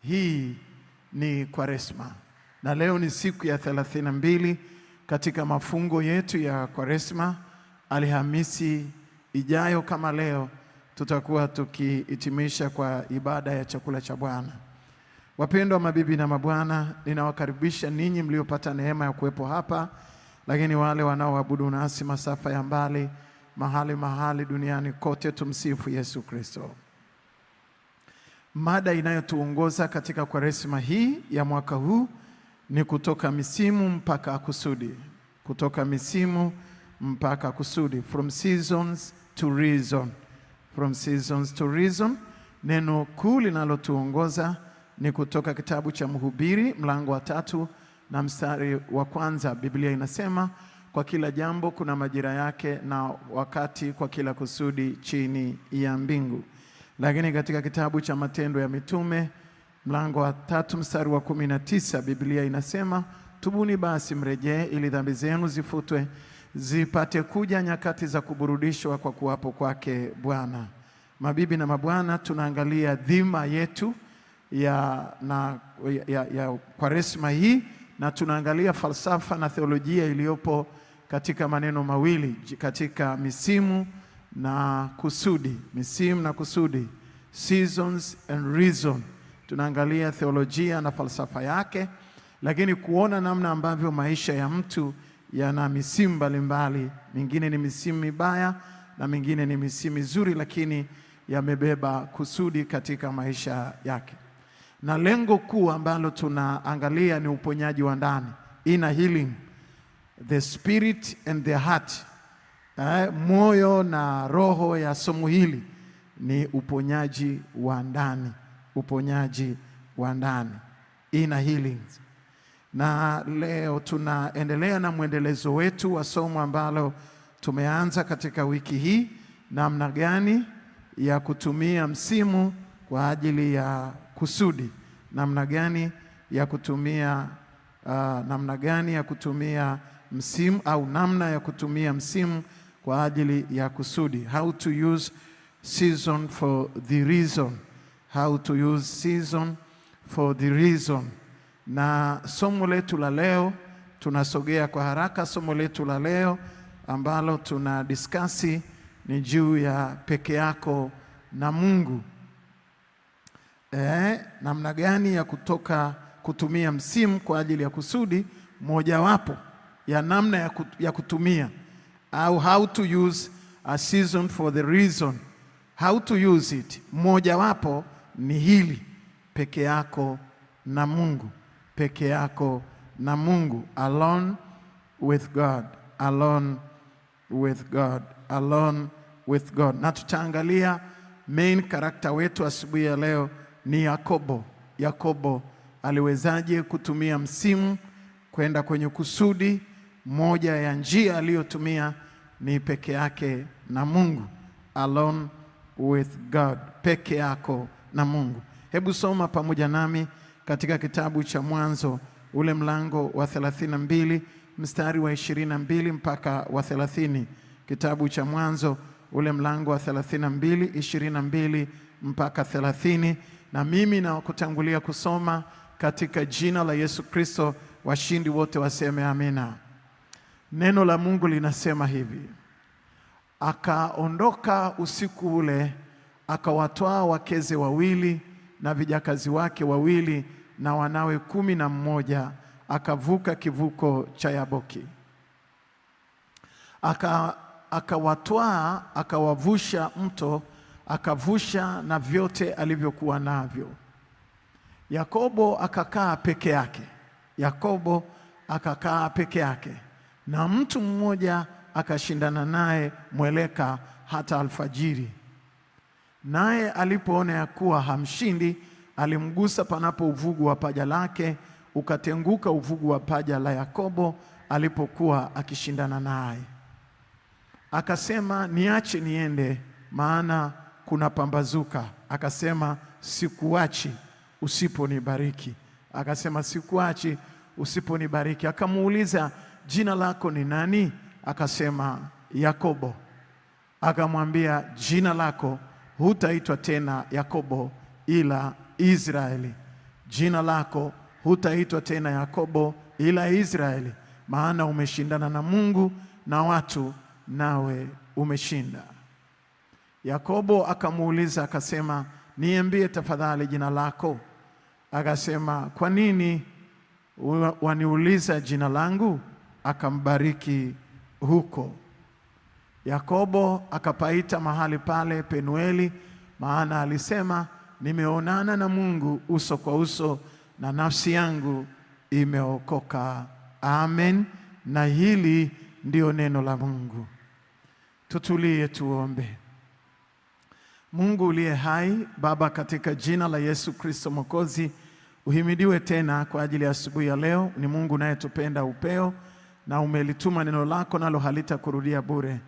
Hii ni Kwaresma na leo ni siku ya 32 katika mafungo yetu ya Kwaresma. Alhamisi ijayo kama leo tutakuwa tukihitimisha kwa ibada ya chakula cha Bwana. Wapendwa mabibi na mabwana, ninawakaribisha ninyi mliopata neema ya kuwepo hapa, lakini wale wanaoabudu nasi masafa ya mbali, mahali duniani kote, tumsifu Yesu Kristo. Mada inayotuongoza katika Kwaresma hii ya mwaka huu ni kutoka misimu mpaka kusudi. Kutoka misimu mpaka kusudi. From seasons to reason. From seasons to reason. Neno kuu linalotuongoza ni kutoka kitabu cha Mhubiri mlango wa 3 na mstari wa 1. Biblia inasema, kwa kila jambo kuna majira yake na wakati kwa kila kusudi chini ya mbingu. Lakini katika kitabu cha Matendo ya Mitume mlango wa 3 mstari wa 19, Biblia inasema, tubuni basi mrejee ili dhambi zenu zifutwe, zipate kuja nyakati za kuburudishwa kwa kuwapo kwake Bwana. Mabibi na mabwana, tunaangalia dhima yetu ya Kwaresma hii, na tunaangalia falsafa na theolojia iliyopo katika maneno mawili, katika misimu na kusudi. Misimu na kusudi, seasons and reason. Tunaangalia theolojia na falsafa yake, lakini kuona namna ambavyo maisha ya mtu yana misimu mbalimbali. Mingine ni misimu mibaya na mingine ni misimu mizuri, lakini yamebeba kusudi katika maisha yake. Na lengo kuu ambalo tunaangalia ni uponyaji wa ndani, inner healing, the spirit and the heart. Moyo na roho ya somo hili ni uponyaji wa ndani, uponyaji wa ndani, inner healing. Na leo tunaendelea na mwendelezo wetu wa somo ambalo tumeanza katika wiki hii, namna gani ya kutumia msimu kwa ajili ya kusudi, namna gani ya kutumia msimu, au namna ya kutumia msimu kwa ajili ya kusudi. How to use season for the reason. How to use season for the reason. Na somo letu la leo, tunasogea kwa haraka. Somo letu la leo ambalo tuna diskasi ni juu ya peke yako na Mungu. Namna gani ya kutumia msimu kwa ajili ya kusudi, mojawapo ya namna ya kutumia, au how to use a season for the reason. How to use it, mojawapo ni hili, peke yako na Mungu. Peke yako na Mungu. Alone with God. Alone with God. Alone with God. Na tutaangalia main character wetu asubuhi ya leo ni Yakobo. Yakobo aliwezaje kutumia msimu kwenda kwenye kusudi? Moja ya njia aliyotumia ni peke yake na Mungu. Alone with God. Peke yako na Mungu. Hebu soma pamoja nami katika kitabu cha Mwanzo ule mlango wa 32 mstari wa 22 mpaka wa 30. Kitabu cha Mwanzo ule mlango wa 32, 22 mpaka 30. Na mimi na kutangulia kusoma katika jina la Yesu Kristo. Washindi wote waseme amina. Neno la Mungu linasema hivi: akaondoka usiku ule, akawatwaa wakeze wawili na vijakazi wake wawili na wanawe 11, akavuka kivuko cha Yaboki. Akawatwaa, akawavusha mto, akavusha na vyote alivyokuwa navyo. Yakobo akakaa peke yake. Yakobo akakaa peke yake, na mtu mmoja akashindana naye mweleka hata alfajiri. Naye alipoona ya kuwa hamshindi, alimgusa panapo uvugu wa paja lake, ukatenguka uvugu wa paja la Yakobo alipokuwa akishindana naye. Akasema, niache niende, maana kuna pambazuka. Akasema, sikuachi usiponibariki. Akasema, sikuachi usiponibariki. Akamuuliza, jina lako ni nani? Akasema, Yakobo. Akamwambia, jina lako hutaitwa tena Yakobo ila Israeli, jina lako hutaitwa tena Yakobo ila Israeli, maana umeshindana na Mungu na watu, nawe umeshinda. Yakobo akamuuliza akasema, niambie tafadhali jina lako. Akasema, kwa nini waniuliza jina langu? Akambariki huko. Yakobo akapaita mahali pale Penueli, maana alisema, nimeonana na Mungu uso kwa uso na nafsi yangu imeokoka. Amen. Na hili ndio neno la Mungu. Tutulie tuombe. Mungu uliye hai, Baba, katika jina la Yesu Kristo Mwokozi, uhimidiwe tena kwa ajili ya asubuhi ya leo. Ni Mungu unayetupenda upeo na umelituma neno lako nalo halitakurudia bure.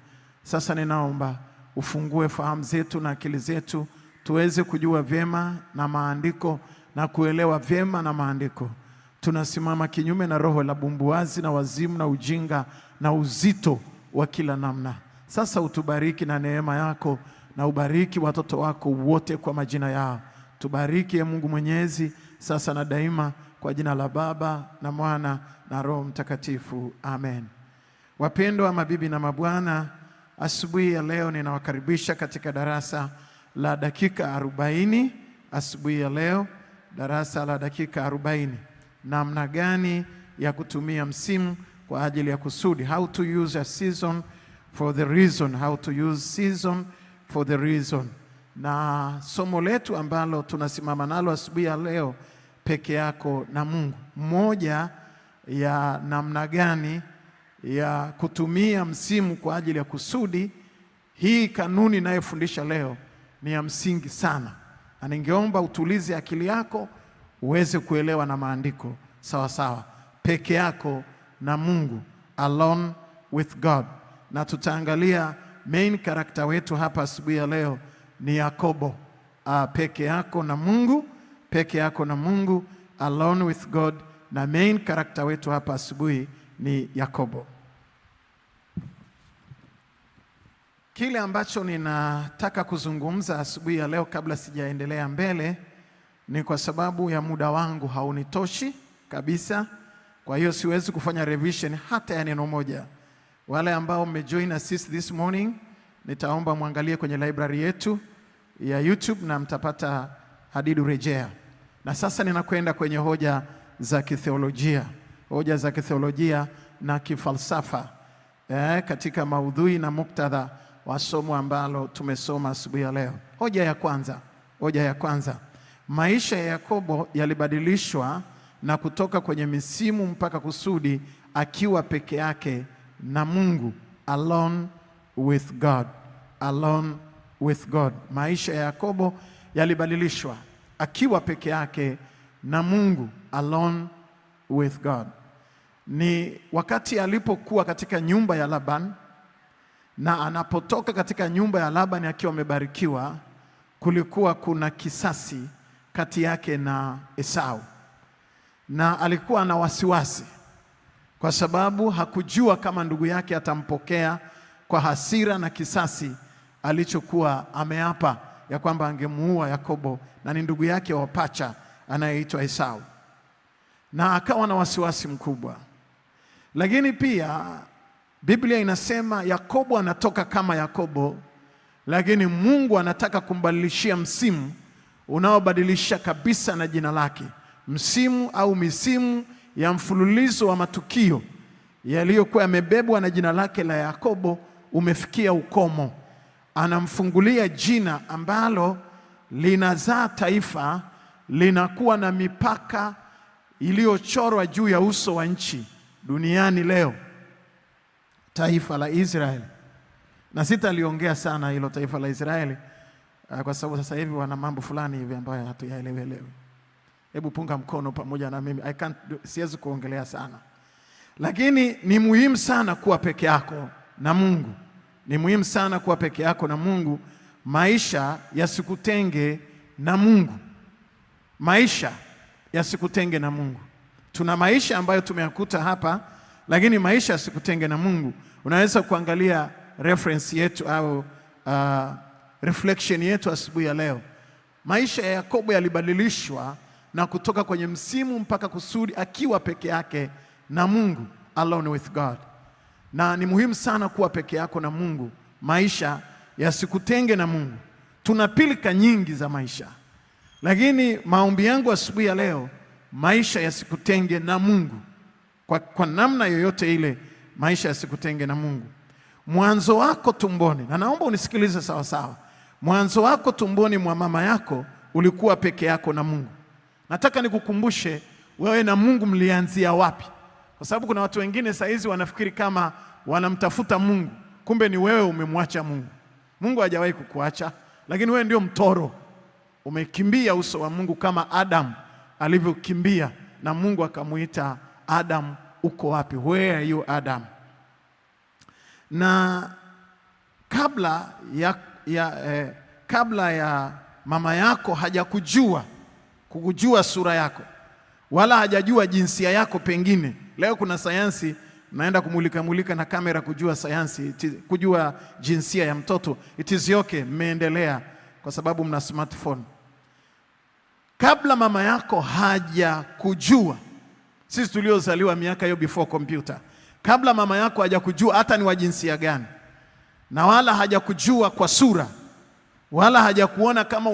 Sasa ninaomba ufungue fahamu zetu na akili zetu tuweze kujua vyema na maandiko na kuelewa vyema na maandiko. Tunasimama kinyume na roho la bumbuazi na wazimu na ujinga na uzito wa kila namna. Sasa utubariki na neema yako, na ubariki watoto wako wote kwa majina yao. Tubariki ya Mungu Mwenyezi sasa na daima, kwa jina la Baba na Mwana na Roho Mtakatifu. Amen. Wapendwa mabibi na mabwana, asubuhi ya leo ninawakaribisha katika darasa la dakika 40. Asubuhi ya leo darasa la dakika 40, namna gani ya kutumia msimu kwa ajili ya kusudi. How to use a season for the reason. How to use season for the reason. Na somo letu ambalo tunasimama nalo asubuhi ya leo, peke yako na Mungu. Moja ya namna gani ya kutumia msimu kwa ajili ya kusudi. Hii kanuni ninayofundisha leo ni ya msingi sana, na ningeomba utulize akili yako uweze kuelewa na maandiko sawa sawa. Peke yako na Mungu, alone with God. Na tutaangalia main character wetu hapa asubuhi ya leo ni Yakobo. Peke yako na Mungu, peke yako na Mungu, alone with God, na main character wetu hapa asubuhi ni Yakobo. Kile ambacho ninataka kuzungumza asubuhi ya leo kabla sijaendelea mbele, ni kwa sababu ya muda wangu haunitoshi kabisa. Kwa hiyo siwezi kufanya revision hata ya neno moja. Wale ambao mmejoin us this morning, nitaomba muangalie kwenye library yetu ya YouTube na mtapata hadidu rejea. Na sasa ninakwenda kwenye hoja za kitheolojia. Hoja za kitheolojia na kifalsafa katika maudhui na muktadha wa somo ambalo tumesoma asubuhi ya leo. Hoja ya kwanza. Maisha ya Yakobo yalibadilishwa na kutoka kwenye misimu mpaka kusudi akiwa peke yake na Mungu, alone with God. Alone with God. Maisha ya Yakobo yalibadilishwa akiwa peke yake na Mungu, alone with God. Ni wakati alipokuwa katika nyumba ya Laban, na anapotoka katika nyumba ya Laban akiwa amebarikiwa, kulikuwa kuna kisasi kati yake na Esau. Na alikuwa na wasiwasi kwa sababu hakujua kama ndugu yake atampokea kwa hasira na kisasi alichokuwa ameapa ya kwamba angemuua Yakobo, na ni ndugu yake wa pacha anayeitwa Esau. Na akawa na wasiwasi mkubwa. Lakini pia Biblia inasema Yakobo anatoka kama Yakobo, lakini Mungu anataka kumbadilishia msimu unaobadilisha kabisa na jina lake. Msimu au misimu ya mfululizo wa matukio yaliyokuwa yamebebwa na jina lake la Yakobo umefikia ukomo. Anamfungulia jina ambalo linazaa taifa, linakuwa na mipaka iliyochorwa juu ya uso wa nchi duniani leo, taifa la Israeli. Na sitaliongea sana hilo taifa la Israeli kwa sababu sasa hivi wana mambo fulani hivi ambayo hatuyaelewi. Hebu punga mkono pamoja na mimi. Siwezi kuongelea sana. Lakini ni muhimu sana kuwa peke yako na Mungu. Ni muhimu sana kuwa peke yako na Mungu. Maisha yasikutenge na Mungu. Maisha yasikutenge na Mungu. Tuna maisha ambayo tumeyakuta hapa, lakini maisha yasikutenge na Mungu. Unaweza kuangalia reference yetu au reflection yetu asubuhi ya leo. Maisha ya Yakobo yalibadilishwa na kutoka kwenye msimu mpaka kusudi, akiwa peke yake na Mungu, alone with God. Na ni muhimu sana kuwa peke yako na Mungu, maisha yasikutenge na Mungu. Tuna pilika nyingi za maisha, lakini maombi yangu asubuhi ya leo, maisha yasikutenge na Mungu kwa namna yoyote ile. Maisha yasikutenge na Mungu. Mwanzo wako tumboni, na naomba unisikilize sawa sawa, mwanzo wako tumboni mwa mama yako ulikuwa peke yako na Mungu. Nataka nikukumbushe wewe na Mungu mlianzia wapi, kwa sababu kuna watu wengine saa hizi wanafikiri kama wanamtafuta Mungu, kumbe ni wewe umemwacha Mungu. Mungu hajawahi kukuacha, lakini wewe ndio mtoro, umekimbia uso wa Mungu kama Adam alivyokimbia, na Mungu akamuita Adam, uko wapi? Where are you Adam? Na kabla ya mama yako kukujua sura yako, wala hajajua jinsia yako. Pengine leo kuna sayansi, naenda kumulika na kamera kujua jinsia ya mtoto. It is okay, mmeendelea kwa sababu mna smartphone. Kabla mama yako hajakujua, sisi tuliozaliwa miaka hiyo before computer, kabla mama yako hajakujua hata ni wa jinsia gani, na wala hajakujua kwa sura, wala hajakuona kama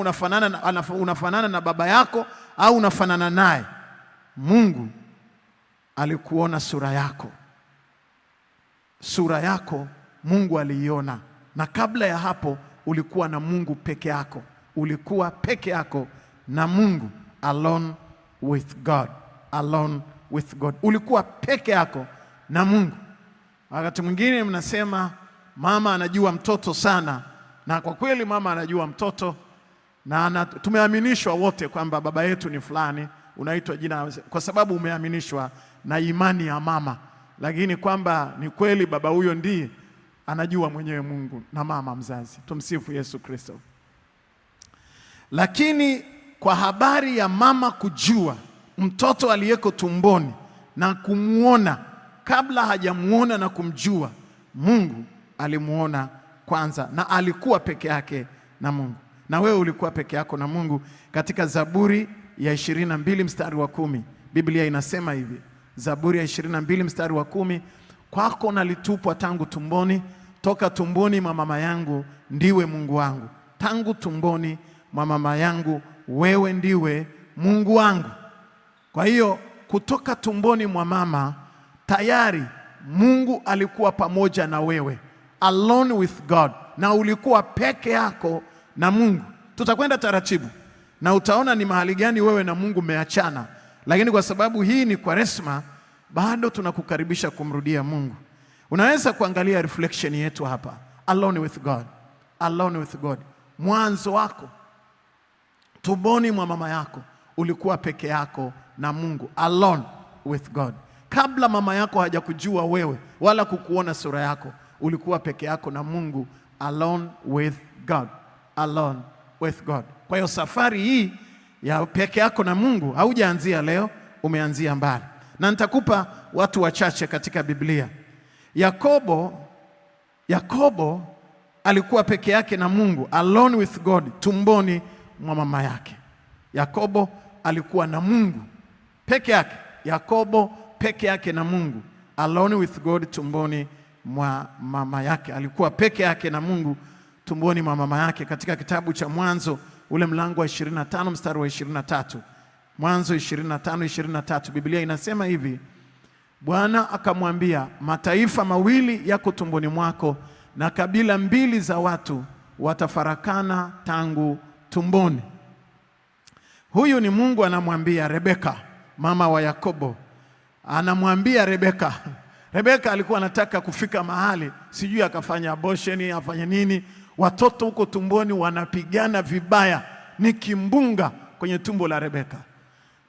unafanana na baba yako au unafanana naye, Mungu alikuona sura yako. Sura yako Mungu aliiona, na kabla ya hapo ulikuwa na Mungu peke yako. Ulikuwa peke yako na Mungu, alone with God. Alone with God. Ulikuwa peke yako na Mungu. Wakati mwingine mnasema mama anajua mtoto sana, na kwa kweli mama anajua mtoto, na tumeaminishwa wote kwamba baba yetu ni fulani, unaitwa jina kwa sababu umeaminishwa na imani ya mama, lakini kwamba ni kweli baba huyo ndiye anajua mwenyewe Mungu na mama mzazi. Tumsifu Yesu Kristo. Lakini kwa habari ya mama kujua mtoto aliyeko tumboni na kumuona, kabla hajamuona na kumjua, Mungu alimuona kwanza, na alikuwa peke yake na Mungu. Na wewe ulikuwa peke yako na Mungu. Katika Zaburi ya 22 mstari wa 10, Biblia inasema hivi, Zaburi ya 22 mstari wa 10, kwako nalitupwa tangu tumboni, toka tumboni mwa mama yangu ndiwe Mungu wangu. Tangu tumboni mwa mama yangu wewe ndiwe Mungu wangu. Kwa hiyo kutoka tumboni mwa mama tayari Mungu alikuwa pamoja na wewe, alone with God, na ulikuwa peke yako na Mungu. Tutakwenda taratibu na utaona ni mahali gani wewe na Mungu mmeachana, lakini kwa sababu hii ni Kwaresma, bado tunakukaribisha kumrudia Mungu. Unaweza kuangalia reflection yetu hapa, alone with God, alone with God. Mwanzo wako tumboni mwa mama yako ulikuwa peke yako na Mungu, alone with God. Kabla mama yako hajakujua wewe wala kukuona sura yako, ulikuwa peke yako na Mungu, alone with God, alone with God. Kwa hiyo safari hii ya peke yako na Mungu haujaanzia leo, umeanzia mbali. Na nitakupa watu wachache katika Biblia. Yakobo alikuwa peke yake na Mungu, alone with God, tumboni mwa mama yake. Yakobo alikuwa na Mungu peke yake. Yakobo peke yake na Mungu, alone with God, tumboni mwa mama yake. Alikuwa peke yake na Mungu tumboni mwa mama yake. Katika kitabu cha Mwanzo ule mlango wa 25 mstari wa 23, Mwanzo 25:23, Biblia inasema hivi, Bwana akamwambia, mataifa mawili yako tumboni mwako, na kabila mbili za watu watafarakana tangu tumboni. Huyu ni Mungu anamwambia Rebeka, mama wa Yakobo, anamwambia Rebeka. Rebeka alikuwa anataka kufika mahali, sijui akafanya abortion, afanye nini, watoto huko tumboni wanapigana vibaya, ni kimbunga kwenye tumbo la Rebeka.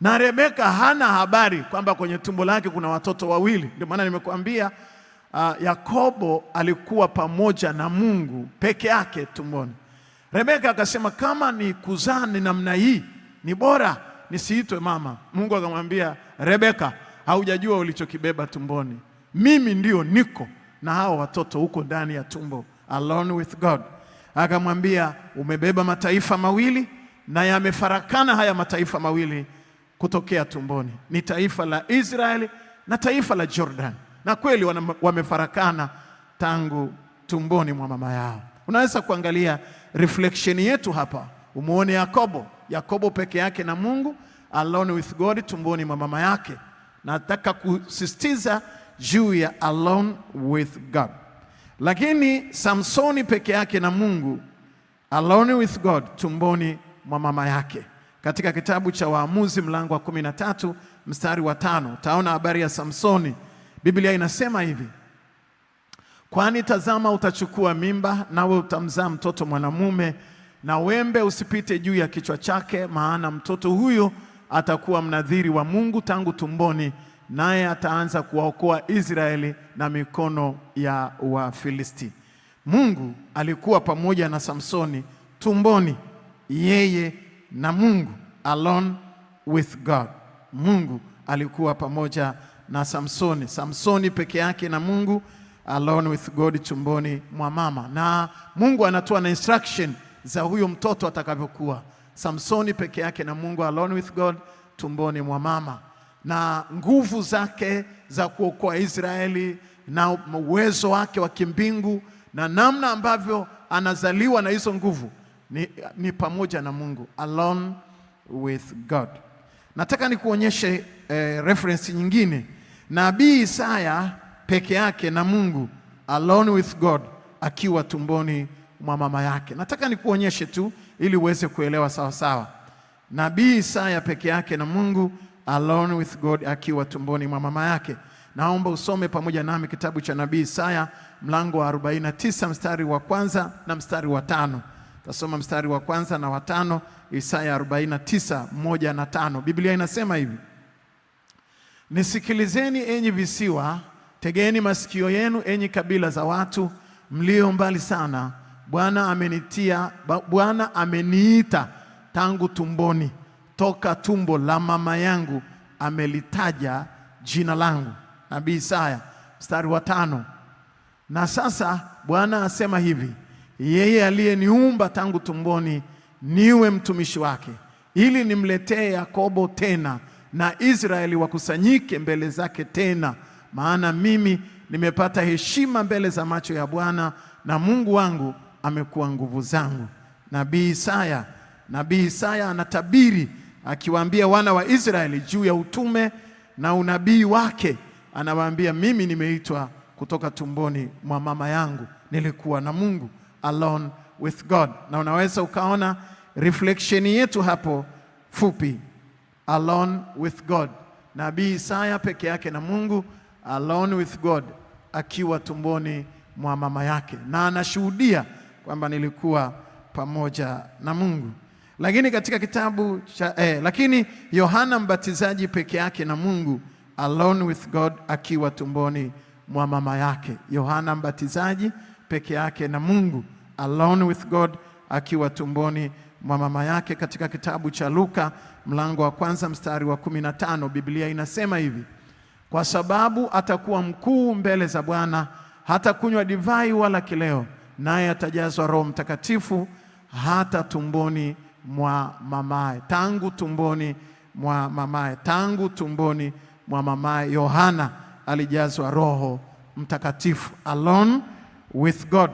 Na Rebeka hana habari kwamba kwenye tumbo lake kuna watoto wawili. Ndio maana nimekuambia Yakobo alikuwa pamoja na Mungu peke yake tumboni. Rebeka akasema, kama ni kuzaa ni namna hii, ni bora nisiitwe mama. Mungu akamwambia, Rebeka, haujajua ulichokibeba tumboni. Mimi ndio niko na hao watoto huko ndani ya tumbo, alone with God. Akamwambia, umebeba mataifa mawili na yamefarakana haya mataifa mawili, kutokea tumboni. Ni taifa la Israeli na taifa la Jordan, na kweli wamefarakana tangu tumboni mwa mama yao. Unaweza kuangalia reflection yetu hapa, umuone Yakobo peke yake na Mungu, alone with God, tumboni mwa mama yake. Nataka kusisitiza juu ya alone with God. Lakini Samsoni peke yake na Mungu, alone with God, tumboni mwa mama yake. Katika kitabu cha Waamuzi mlango wa 13 mstari wa 5 utaona habari ya Samsoni. Biblia inasema hivi: kwani tazama, utachukua mimba nawe utamzaa mtoto mwanamume, na wembe usipite juu ya kichwa chake, maana mtoto huyo atakuwa mnadhiri wa Mungu tangu tumboni, naye ataanza kuwaokoa Israeli na mikono ya Wafilisti. Mungu alikuwa pamoja na Samsoni tumboni, yeye na Mungu, alone with God. Mungu alikuwa pamoja na Samsoni. Samsoni peke yake na Mungu, alone with God, tumboni mwa mama. Na Mungu anatoa na instruction za huyo mtoto atakavyokuwa. Samsoni peke yake na Mungu, alone with God, tumboni mwa mama. Na nguvu zake za kuokoa Israeli na uwezo wake wa kimbingu na namna ambavyo anazaliwa na hizo nguvu ni pamoja na Mungu, alone with God. Nataka nikuonyeshe reference nyingine. Nabii Isaya peke yake na Mungu, alone with God, akiwa tumboni mwa mama yake. Nataka nikuonyeshe tu ili uweze kuelewa sawa sawa. Nabii Isaya peke yake na Mungu, alone with God, akiwa tumboni mwa mama yake. Naomba usome pamoja nami kitabu cha Nabii Isaya mlango wa 49 mstari wa 1 na mstari wa 5. Tasoma mstari wa 1 na wa 5, Isaya 49 1 na 5. Biblia inasema hivi: nisikilizeni enyi visiwa, tegeni masikio yenu enyi kabila za watu mlio mbali sana. Bwana ameniita tangu tumboni, toka tumbo la mama yangu amelitaja jina langu. Nabii Isaya mstari wa 5. Na sasa Bwana asema hivi: yeye aliyeniumba tangu tumboni niwe mtumishi wake, ili nimletee Yakobo tena na Israeli wakusanyike mbele zake tena, maana mimi nimepata heshima mbele za macho ya Bwana, na Mungu wangu amekuwa nguvu zangu. Nabii Isaya anatabiri akiwaambia wana wa Israeli juu ya utume na unabii wake. Anawaambia, mimi nimeitwa kutoka tumboni mwa mama yangu, nilikuwa na Mungu, alone with God. Na unaweza ukaona reflection yetu hapo fupi, alone with God. Nabii Isaya peke yake na Mungu, alone with God, akiwa tumboni mwa mama yake, na anashuhudia kwamba nilikuwa pamoja na Mungu. Lakini katika kitabu cha lakini Yohana Mbatizaji peke yake na Mungu, alone with God, akiwa tumboni mwa mama yake. Yohana Mbatizaji peke yake na Mungu, alone with God, akiwa tumboni mwa mama yake. Katika kitabu cha Luka mlango wa 1 mstari wa 15, Biblia inasema hivi: kwa sababu atakuwa mkuu mbele za Bwana, hata kunywa divai wala kileo, naye atajazwa Roho Mtakatifu hata tumboni mwa mamaye. Tangu tumboni mwa mamaye, tangu tumboni mwa mamaye Yohana alijazwa Roho Mtakatifu, alone with God.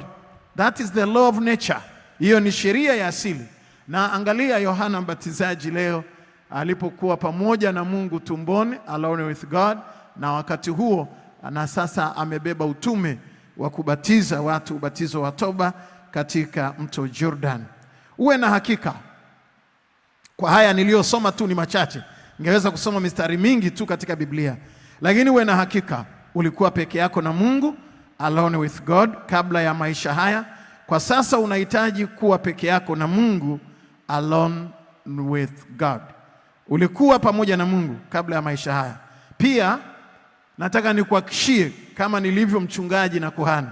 That is the law of nature. Hiyo ni sheria ya asili. Na angalia Yohana Mbatizaji leo alipokuwa pamoja na Mungu tumboni, alone with God, na wakati huo na sasa amebeba utume wa kubatiza watu, ubatizo wa toba katika mto Jordan. Uwe na hakika, kwa haya niliyosoma tu ni machache, ningeweza kusoma mistari mingi tu katika Biblia, lakini uwe na hakika ulikuwa peke yako na Mungu, alone with God, kabla ya maisha haya. Kwa sasa unahitaji kuwa peke yako na Mungu, alone with God. Ulikuwa pamoja na Mungu kabla ya maisha haya. Pia nataka nikuhakikishie, kama nilivyo mchungaji na kuhani,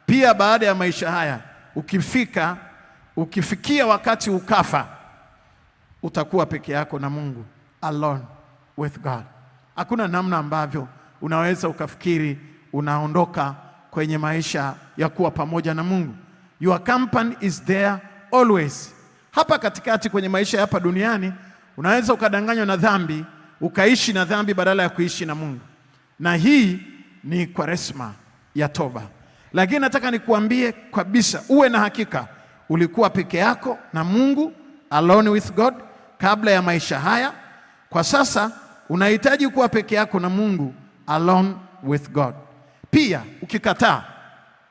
pia baada ya maisha haya ukifikia wakati ukafa, utakuwa peke yako na Mungu, alone with God. Hakuna namna ambavyo unaweza ukafikiri unaondoka kwenye maisha ya kuwa pamoja na Mungu. Your company is there always. Hapa katikati kwenye maisha hapa duniani unaweza ukadanganywa na dhambi ukaishi na dhambi badala ya kuishi na Mungu. Na hii ni Kwaresma ya toba. Lakini nataka nikuambie kabisa, uwe na hakika ulikuwa peke yako na Mungu, alone with God, kabla ya maisha haya. Kwa sasa unahitaji kuwa peke yako na Mungu, alone with God. Pia ukikataa,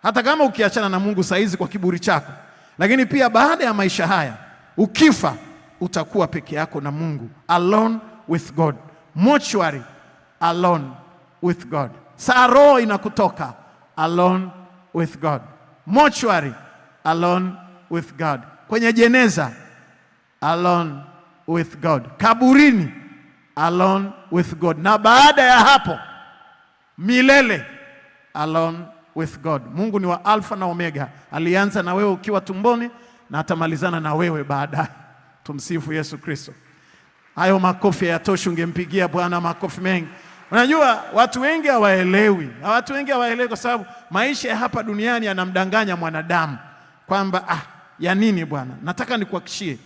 hata kama ukiachana na Mungu saizi kwa kiburi chako, lakini pia baada ya maisha haya ukifa, utakuwa peke yako na Mungu, alone with God. Mortuary, alone with God. Saa roho inakutoka, alone with God. Mortuary, alone with God. Kwenye jeneza, alone with God. Kaburini, alone with God. Na baada ya hapo milele, alone with God. Mungu ni wa Alfa na Omega. Alianza na wewe ukiwa tumboni na atamalizana na wewe baadaye. Tumsifu Yesu Kristo. Hayo makofi hayatoshi, ungempigia Bwana makofi mengi. Unajua watu wengi hawaelewi. Watu wengi hawaelewi kwa sababu maisha ya hapa duniani yanamdanganya mwanadamu kwamba ya nini bwana? Nataka nikuhakishie,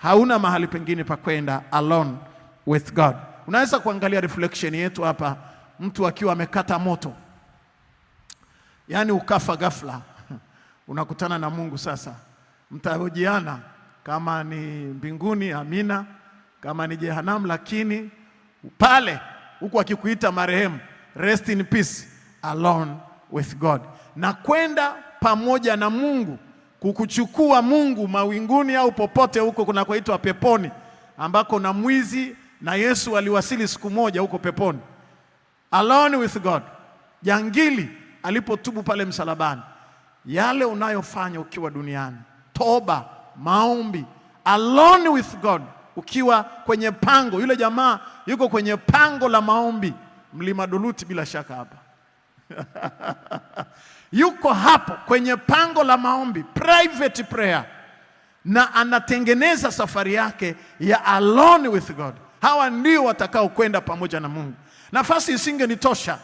hauna mahali pengine pa kwenda, alone with God. Unaweza kuangalia reflection yetu hapa, mtu akiwa amekata moto, yaani ukafa ghafla, unakutana na Mungu. Sasa mtahojiana kama ni mbinguni, amina, kama ni jehanamu, lakini pale huku akikuita marehemu, rest in peace, alone with God. Na kwenda pamoja na Mungu, kukuchukua Mungu mawinguni au popote huko kunakoitwa peponi, ambako na mwizi na Yesu aliwasili siku moja huko peponi. Alone with God. Jangili alipotubu pale msalabani, yale unayofanya ukiwa duniani, toba, maombi, alone with God, ukiwa kwenye pango. Yule jamaa yuko kwenye pango la maombi, Mlima Duluti bila shaka hapa yuko hapo kwenye pango la maombi, private prayer, na anatengeneza safari yake ya alone with God. Hawa ndio watakao kwenda pamoja na Mungu. Nafasi isingenitosha.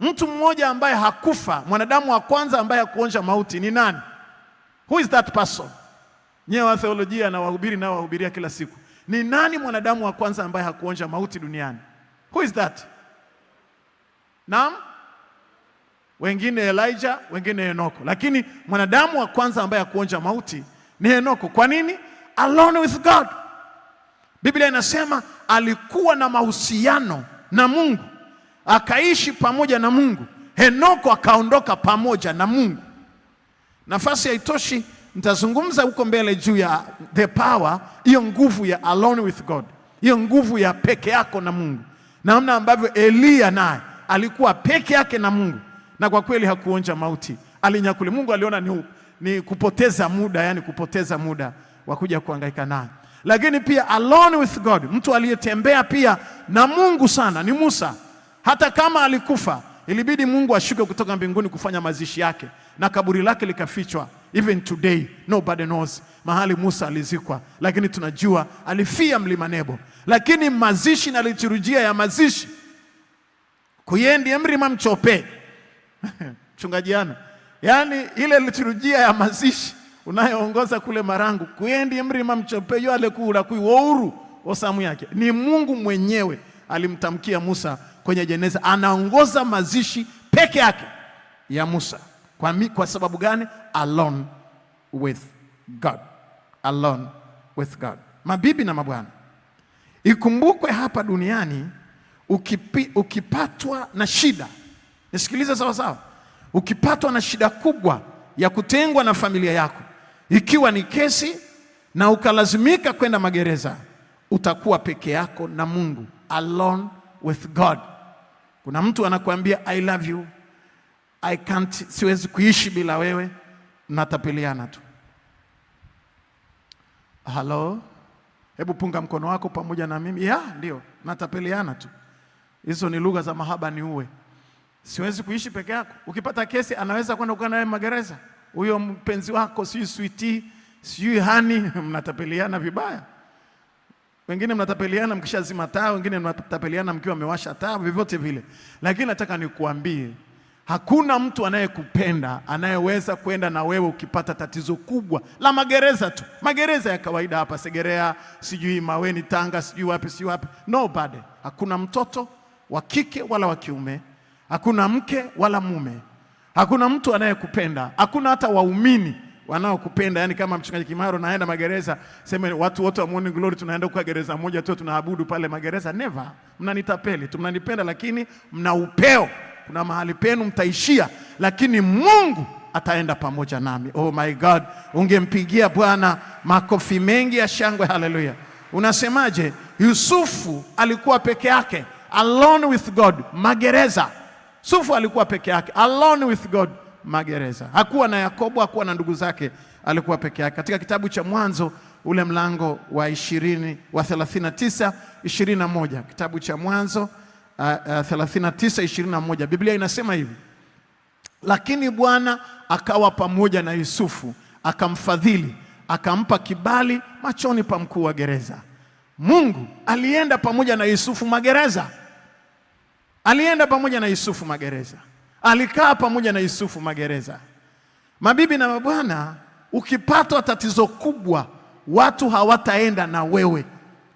Mtu mmoja ambaye hakufa, mwanadamu wa kwanza ambaye hakuonja mauti ni nani? Who is that person? Nyewe wa theolojia na wahubiri nao wahubiria kila siku. Ni nani mwanadamu wa kwanza ambaye hakuonja mauti duniani? Who is that? Naam? Wengine Elijah, wengine Henoko. Lakini mwanadamu wa kwanza ambaye hakuonja mauti ni Henoko. Kwa nini? Alone with God. Biblia inasema alikuwa na mahusiano na Mungu, akaishi pamoja na Mungu. Henoko akaondoka pamoja na Mungu. Nafasi haitoshi, nitazungumza huko mbele juu ya the power, hiyo nguvu ya alone with God, hiyo nguvu ya peke yako na Mungu, namna ambavyo Elia naye alikuwa peke yake na Mungu, na kwa kweli hakuonja mauti, alinyakuli. Mungu aliona ni kupoteza muda, yani kupoteza muda wa kuja kuhangaika naye. Lakini pia alone with God, mtu aliyetembea pia na Mungu sana ni Musa. Hata kama alikufa, ilibidi Mungu ashuke kutoka mbinguni kufanya mazishi yake, na kaburi lake likafichwa. Even today nobody knows mahali Musa alizikwa, lakini tunajua alifia mlima Nebo. Lakini mazishi na liturujia ya mazishi, kuyendi emrima mchope mchungaji ana, yani ile liturujia ya mazishi unayoongoza kule Marangu, kuyendi emrima mchope yo alekula kuiwouru osamu yake, ni Mungu mwenyewe alimtamkia Musa kwenye jeneza. Anaongoza mazishi peke yake ya Musa. Kwa sababu gani? Alone with God. Alone with God. Mabibi na mabwana, ikumbukwe hapa duniani ukipatwa na shida, nisikilize sawa sawa, ukipatwa na shida kubwa ya kutengwa na familia yako, ikiwa ni kesi na ukalazimika kwenda magereza, utakuwa peke yako na Mungu, alone with God. Kuna mtu anakuambia I love you, I can't, siwezi kuishi bila wewe, natapeliana tu. Hello? Hebu punga mkono wako pamoja na mimi. Ndio, natapeliana tu. Hizo ni lugha za mahaba, ni uwe. Siwezi kuishi peke yako. Ukipata kesi anaweza kwenda kukaa nawe magereza. Huyo mpenzi wako, sijui sweetie, sijui hani, mnatapeliana vibaya. Wengine mnatapeliana mkishazima taa, wengine mnatapeliana mkiwa mmewasha taa, vyovyote vile. Lakini nataka nikuambie, hakuna mtu anayekupenda anayeweza kwenda na wewe ukipata tatizo kubwa la magereza tu. Magereza ya kawaida hapa Segerea, sijui Maweni, Tanga, sijui wapi, sijui wapi. Nobody. Hakuna mtoto wa kike wala wa kiume, hakuna mke wala mume, hakuna mtu anayekupenda, hakuna hata waumini wanaokupenda. Yani kama mchungaji Kimaro naenda magereza, sema watu wote wa Morning Glory tunaenda kwa gereza moja tu tunaabudu pale magereza. Never. Mnanitapeli tu, mnanipenda lakini mna upeo. Kuna mahali penu mtaishia, lakini Mungu ataenda pamoja nami. Oh my God, ungempigia Bwana makofi mengi ya shangwe. Haleluya. Unasemaje? Yusufu alikuwa peke yake, alone with God, magereza. Yusufu alikuwa peke yake, alone with God, magereza. Hakuwa na Yakobo, hakuwa na ndugu zake, alikuwa peke yake. Katika kitabu cha Mwanzo ule mlango wa 39:21, kitabu cha Mwanzo 39:21, Biblia inasema hivi: lakini Bwana akawa pamoja na Yusufu, akamfadhili, akampa kibali machoni pa mkuu wa gereza. Mungu alienda pamoja na Yusufu magereza. Alienda pamoja na Yusufu magereza. Alikaa pamoja na Yusufu magereza. Mabibi na mabwana, ukipatwa tatizo kubwa, watu hawataenda na wewe.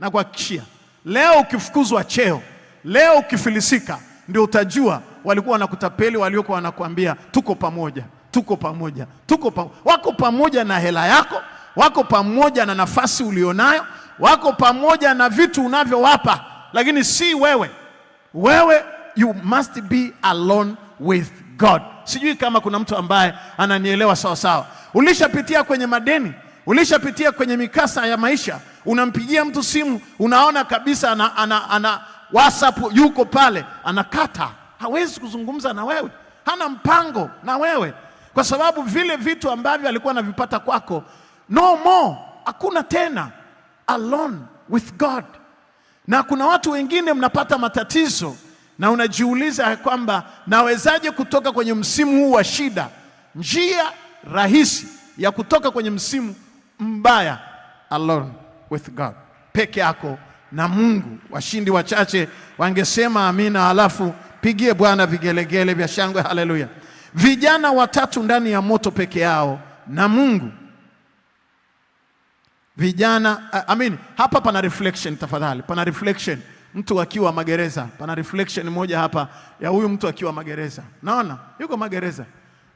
Na kuhakikishia, leo ukifukuzwa cheo, leo ukifilisika, ndio utajua walikuwa wanakutapeli, waliokuwa wanakuambia tuko pamoja, tuko pamoja, tuko pamoja. Wako pamoja na hela yako, wako pamoja na nafasi ulionayo, wako pamoja na vitu unavyowapa, lakini si wewe. Wewe, you must be alone with God. Sijui kama kuna mtu ambaye ananielewa sawa sawa. Ulishapitia kwenye madeni, ulishapitia kwenye mikasa ya maisha, unampigia mtu simu, unaona kabisa ana WhatsApp yuko pale, anakata, hawezi kuzungumza na wewe, hana mpango na wewe, kwa sababu vile vitu ambavyo alikuwa anavipata kwako, no more, hakuna tena. Alone with God. Na kuna watu wengine mnapata matatizo na unajiuliza kwamba nawezaje kutoka kwenye msimu huu wa shida. Njia rahisi ya kutoka kwenye msimu mbaya, alone with God, peke yako na Mungu. Washindi wachache wangesema amina, halafu pigie Bwana vigelegele vya shangwe. Haleluya. Vijana watatu ndani ya moto peke yao na Mungu. Vijana, hapa pana reflection tafadhali, pana reflection. Mtu akiwa magereza, pana reflection moja hapa ya huyu mtu akiwa magereza. Naona yuko magereza,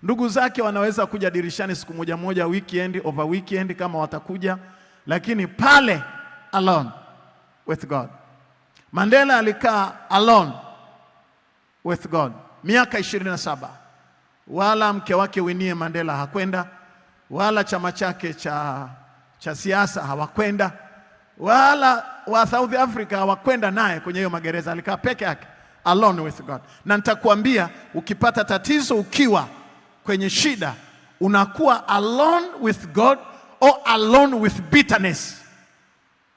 ndugu zake wanaweza kuja dirishani siku moja moja, weekend, over weekend kama watakuja, lakini pale alone with God. Mandela alikaa alone with God miaka 27. Wala mke wake Winnie Mandela hakwenda, wala chama chake cha siasa hawakwenda, wala wa South Africa hawakwenda naye kwenye hiyo magereza. Alikaa peke yake, alone with God. Na nitakwambia, ukipata tatizo, ukiwa kwenye shida, unakuwa alone with God or alone with bitterness.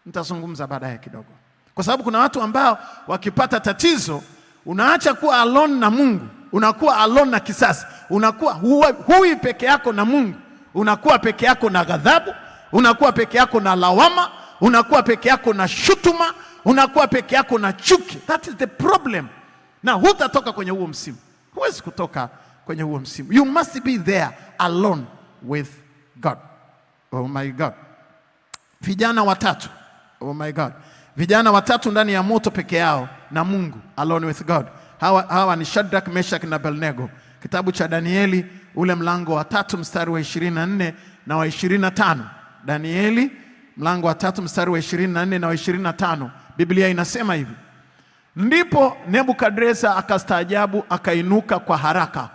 Nitazungumza baadaye kidogo, kwa sababu kuna watu ambao wakipata tatizo, unaacha kuwa alone na Mungu, unakuwa alone na kisasi, unakuwa hui peke yako na Mungu, unakuwa peke yako na ghadhabu, unakuwa peke yako na lawama, unakuwa peke yako na shutuma, unakuwa peke yako na chuki. That is the problem. Na hutatoka kwenye huo msimu. Huwezi kutoka kwenye huo msimu. You must be there alone with God. Oh my God. Vijana watatu. Oh my God. Vijana watatu ndani ya moto peke yao na Mungu, alone with God. Hawa ni Shadrach, Meshach na Abednego. Kitabu cha Danieli ule mlango wa 3 mstari wa 24 na wa 25. Danieli mlango wa 3 mstari wa 24 na wa 25. Biblia inasema hivi: ndipo Nebukadreza akastaajabu, akainuka kwa haraka,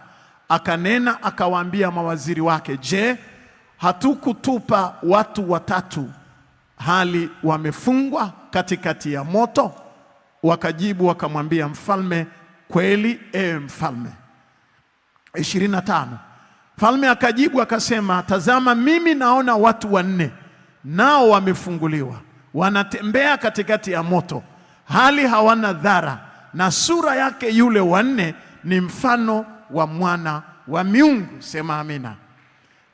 akanena, akawaambia mawaziri wake, je, hatukutupa watu watatu hali wamefungwa katikati ya moto? Wakajibu wakamwambia mfalme, kweli ewe mfalme. 25. Mfalme akajibu akasema, tazama, mimi naona watu 4 nao wamefunguliwa, wanatembea katikati ya moto, hali hawana dhara, na sura yake yule wa 4 ni mfano wa mwana wa miungu. Sema amina.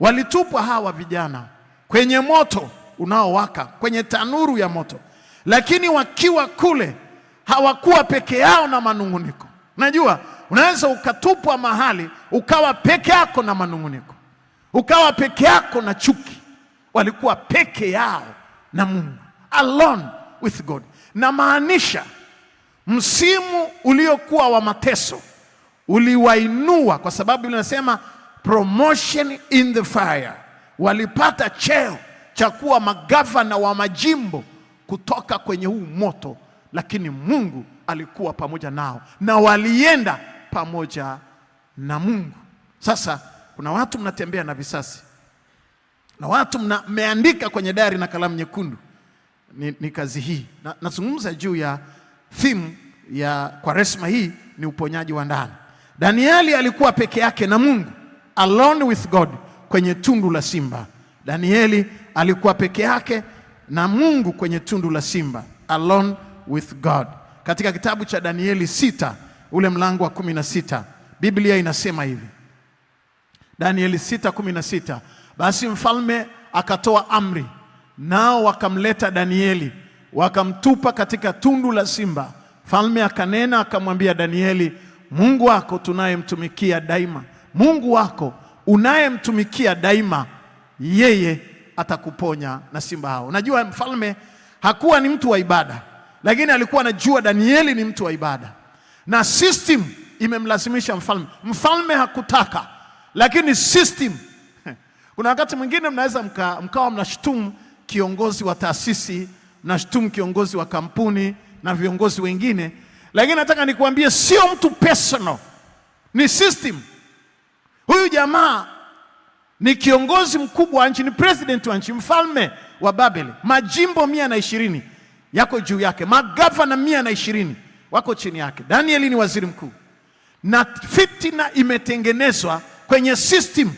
Walitupwa hawa vijana kwenye moto unaowaka, kwenye tanuru ya moto, lakini wakiwa kule hawakuwa peke yao na manunguniko. Najua unaweza ukatupwa mahali ukawa peke yako na manunguniko, ukawa peke yako na chuki. Walikuwa peke yao na Mungu, alone with God. Na maanisha Msimu uliokuwa wa mateso uliwainua, kwa sababu inasema promotion in the fire. Walipata cheo cha kuwa magavana wa majimbo kutoka kwenye huu moto, lakini Mungu alikuwa pamoja nao na walienda pamoja na Mungu. Sasa kuna watu mnatembea na visasi, na watu mmeandika kwenye diary na kalamu nyekundu. Ni kazi hii. Nazungumza juu ya theme ya Kwaresma hii, ni uponyaji wa ndani. Danieli alikuwa peke yake na Mungu, alone with God, kwenye tundu la simba. Danieli alikuwa peke yake na Mungu kwenye tundu la simba, alone with God. Katika kitabu cha Danieli 6 ule mlango wa 16, Biblia inasema hivi. Danieli 6:16, basi mfalme akatoa amri, nao wakamleta Danieli wakamtupa katika tundu la simba. Mfalme akanena akamwambia Danieli, Mungu wako tunayemtumikia daima, Mungu wako unayemtumikia daima, yeye atakuponya na simba hao. Unajua mfalme hakuwa ni mtu wa ibada, lakini alikuwa anajua Danieli ni mtu wa ibada, na system imemlazimisha mfalme. Mfalme hakutaka, lakini system. Kuna wakati mwingine mnaweza mkawa mnashutumu kiongozi wa taasisi, mnashutumu kiongozi wa kampuni na viongozi wengine, lakini nataka nikuambie sio mtu personal, ni system. Huyu jamaa ni kiongozi mkubwa wa nchi, ni president wa nchi, mfalme wa Babeli. Majimbo 120 yako juu yake, magavana 120 wako chini yake. Danieli ni waziri mkuu, na fitina imetengenezwa kwenye system,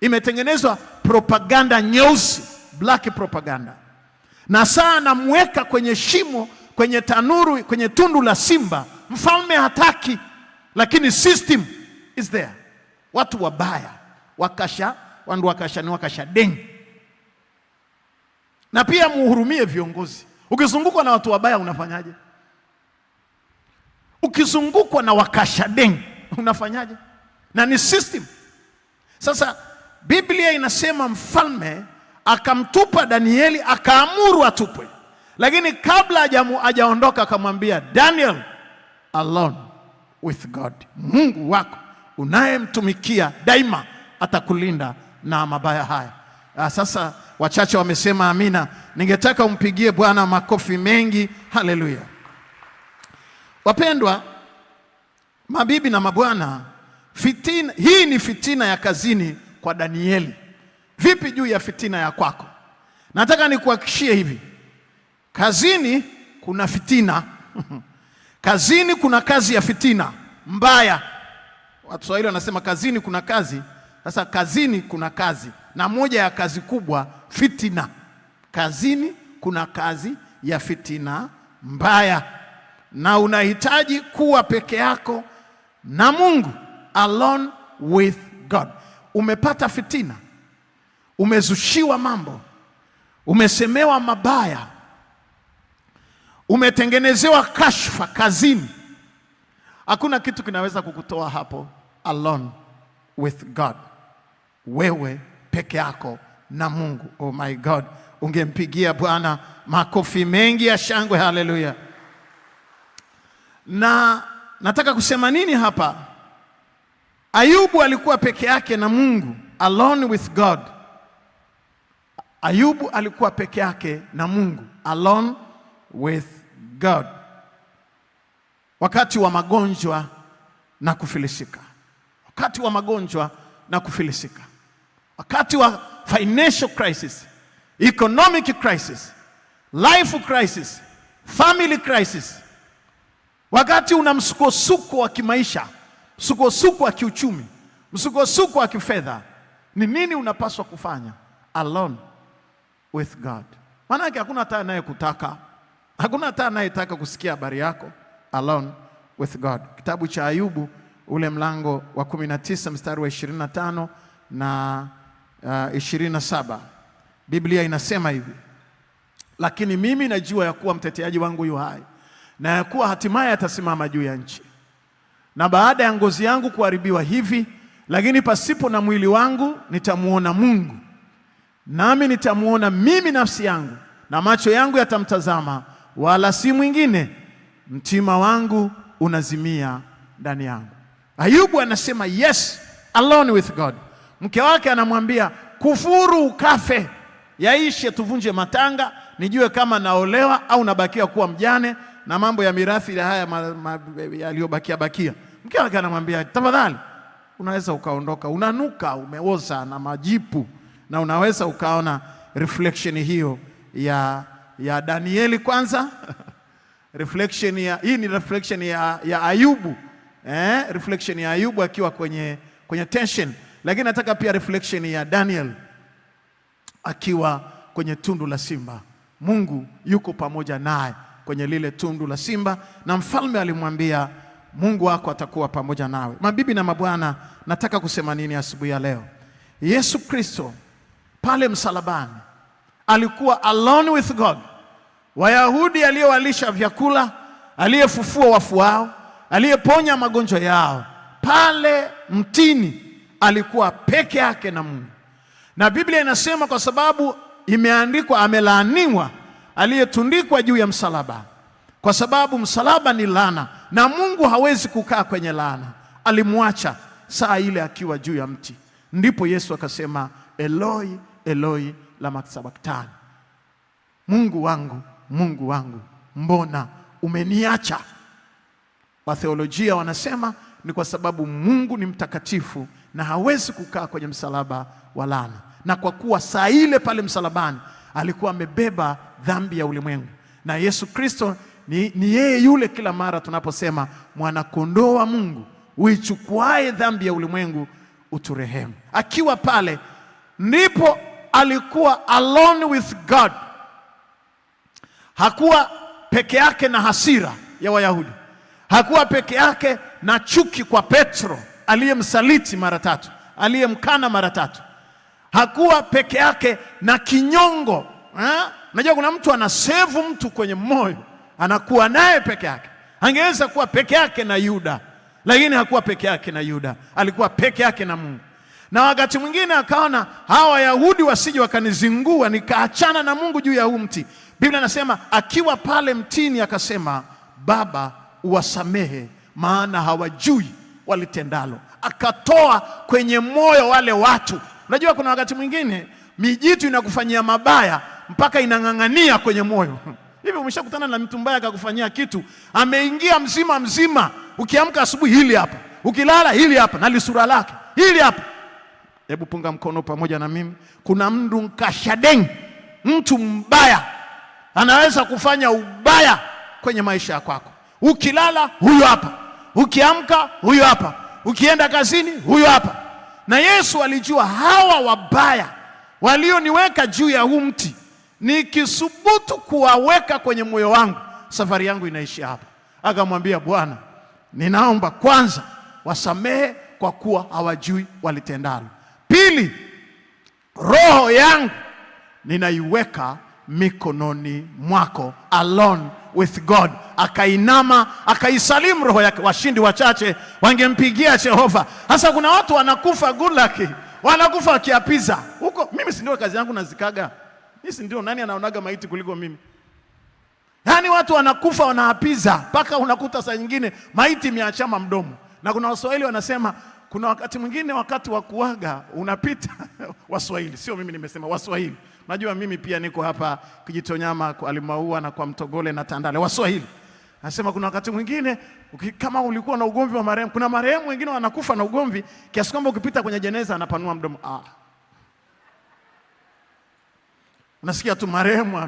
imetengenezwa propaganda nyeusi, black propaganda, na saa anamweka kwenye shimo, kwenye tanuru, kwenye tundu la simba. Mfalme hataki, lakini system is there. Watu wabaya wakasha dengi. Na pia muhurumie viongozi. Ukizungukwa na watu wabaya unafanyaje? Ukizungukwa na wakasha dengi unafanyaje? Na ni system. Sasa Biblia inasema mfalme akamtupa Danieli, akaamuru atupwe, lakini kabla hajaondoka akamwambia Daniel, alone with God, Mungu wako unayemtumikia daima atakulinda na mabaya haya. Sasa wachache wamesema amina. Ningetaka umpigie Bwana makofi mengi. Haleluya. Wapendwa, mabibi na mabwana, fitina hii ni fitina ya kazini kwa Danieli. Vipi juu ya fitina ya kwako? Nataka nikuhakikishie hivi, kazini kuna fitina. Kazini kuna kazi ya fitina mbaya. Waswahili wanasema kazini kuna kazi. Sasa kazini kuna kazi, na moja ya kazi kubwa fitina. Kazini kuna kazi ya fitina mbaya, na unahitaji kuwa peke yako na Mungu, alone with God. Umepata fitina, umezushiwa mambo, umesemewa mabaya, umetengenezewa kashfa kazini. Hakuna kitu kinaweza kukutoa hapo. Alone with God, wewe peke yako na Mungu. Oh my God, ungempigia Bwana makofi mengi ya shangwe. Haleluya. Na nataka kusema nini hapa? Ayubu alikuwa peke yake na Mungu, alone with God. Ayubu alikuwa peke yake na Mungu, alone with God, wakati wa magonjwa na kufilisika, wakati wa magonjwa na kufilisika, wakati wa financial crisis, economic crisis, life crisis, family crisis, wakati una msukosuko wa kimaisha, msukosuko wa kiuchumi, msukosuko wa kifedha, ni nini unapaswa kufanya? Alone with God. Maana yake hakuna hata anayekutaka, hakuna hata anayetaka kusikia habari yako. Alone with God. Kitabu cha Ayubu ule mlango wa 19 mstari wa 25 na 27, Biblia inasema hivi: lakini mimi najua ya kuwa mteteaji wangu yu hai, na ya kuwa hatimaye atasimama juu ya nchi. Na baada ya ngozi yangu kuharibiwa hivi, lakini pasipo na mwili wangu nitamuona Mungu, nami nitamuona mimi nafsi yangu, na macho yangu yatamtazama, wala si mwingine. mtima wangu unazimia ndani yangu. Ayubu anasema yes, alone with God. Mke wake anamwambia kufuru ukafe, yaishe tuvunje matanga, nijue kama naolewa au nabakia kuwa mjane na mambo ya mirathi haya yaliyobakia. Mke wake anamwambia tafadhali, unaweza ukaondoka, unanuka, umeoza na majipu. Na unaweza ukaona reflection hiyo ya Danieli kwanza reflection hii ni reflection ya Ayubu, reflection ya Ayubu akiwa kwenye tension, lakini nataka pia reflection ya Daniel akiwa kwenye tundu la simba. Mungu yuko pamoja naye kwenye lile tundu la simba, na mfalme alimwambia Mungu wako atakuwa pamoja nawe. Mabibi na mabwana, nataka kusema nini asubuhi ya leo? Yesu Kristo pale msalabani alikuwa alone with God. Wayahudi aliyewalisha vyakula, aliyefufua wafu wao, aliyeponya magonjwa yao, pale mtini alikuwa peke yake na Mungu. Na Biblia inasema kwa sababu imeandikwa, amelaaniwa aliyetundikwa juu ya msalaba, kwa sababu msalaba ni laana na Mungu hawezi kukaa kwenye laana. Alimwacha saa ile akiwa juu ya mti. Ndipo Yesu akasema Eloi Eloi lama sabachthani, Mungu wangu, Mungu wangu, mbona umeniacha? Watheolojia wanasema ni kwa sababu Mungu ni mtakatifu na hawezi kukaa kwenye msalaba wa laana, na kwa kuwa saa ile pale msalabani alikuwa amebeba dhambi ya ulimwengu. Na Yesu Kristo ni yeye yule, kila mara tunaposema mwana kondoo wa Mungu uichukuae dhambi ya ulimwengu uturehemu. Akiwa pale ndipo alikuwa alone with God. Hakuwa peke yake na hasira ya Wayahudi, hakuwa peke yake na chuki kwa Petro aliyemsaliti mara 3, aliyemkana mara 3. Hakuwa peke yake na kinyongo. Unajua kuna mtu anasevu mtu kwenye moyo, anakuwa naye peke yake. Angeweza kuwa peke yake na Yuda, lakini hakuwa peke yake na Yuda, alikuwa peke yake na Mungu. Na wakati mwingine akaona hawa Wayahudi wasije wakanizingua nikaachana na Mungu juu ya huu mti. Biblia inasema akiwa pale mtini akasema, Baba uwasamehe maana hawajui walitendalo. Akatoa kwenye moyo wale watu. Unajua kuna wakati mwingine mijitu inakufanyia mabaya mpaka inang'ang'ania kwenye moyo. Hivi umeshakutana na mtu mbaya akakufanyia kitu, ameingia mzima mzima, ukiamka asubuhi hili hapa, ukilala hili hapa, na lisura lake hili hapa. Hebu punga mkono pamoja na mimi. Kuna mtu nkashadeng, mtu mbaya anaweza kufanya ubaya kwenye maisha yako. Ukilala huyo hapa, ukiamka huyo hapa, ukienda kazini huyo hapa. Na Yesu alijua hawa wabaya walioniweka juu ya huu mti, nikisubutu kuwaweka kwenye moyo wangu, safari yangu inaishia hapa. Akamwambia, Bwana, ninaomba kwanza wasamehe kwa kuwa hawajui walitendalo. Pili, roho yangu ninaiweka mikononi mwako, alone with God. Akainama akaisalimu roho yake. Washindi wachache wangempigia Jehova. Sasa kuna watu wanakufa good luck, wanakufa wakiapiza huko. Mimi si ndio kazi yangu nazikaga? Mimi si ndio, nani anaonaga maiti kuliko mimi? Yaani watu wanakufa wanaapiza mpaka unakuta saa nyingine maiti imeachama mdomo. Na kuna Waswahili wanasema kuna wakati mwingine wakati wa kuaga unapita Waswahili, sio mimi nimesema, Waswahili. Najua mimi pia niko hapa Kijitonyama kwa Alimaua na kwa Mtogole na Tandale. Waswahili anasema kuna wakati mwingine kama ulikuwa na ugomvi wa marehemu, kuna marehemu wengine wanakufa na ugomvi kiasi kwamba ukipita kwenye jeneza anapanua mdomo. Unasikia tu marehemu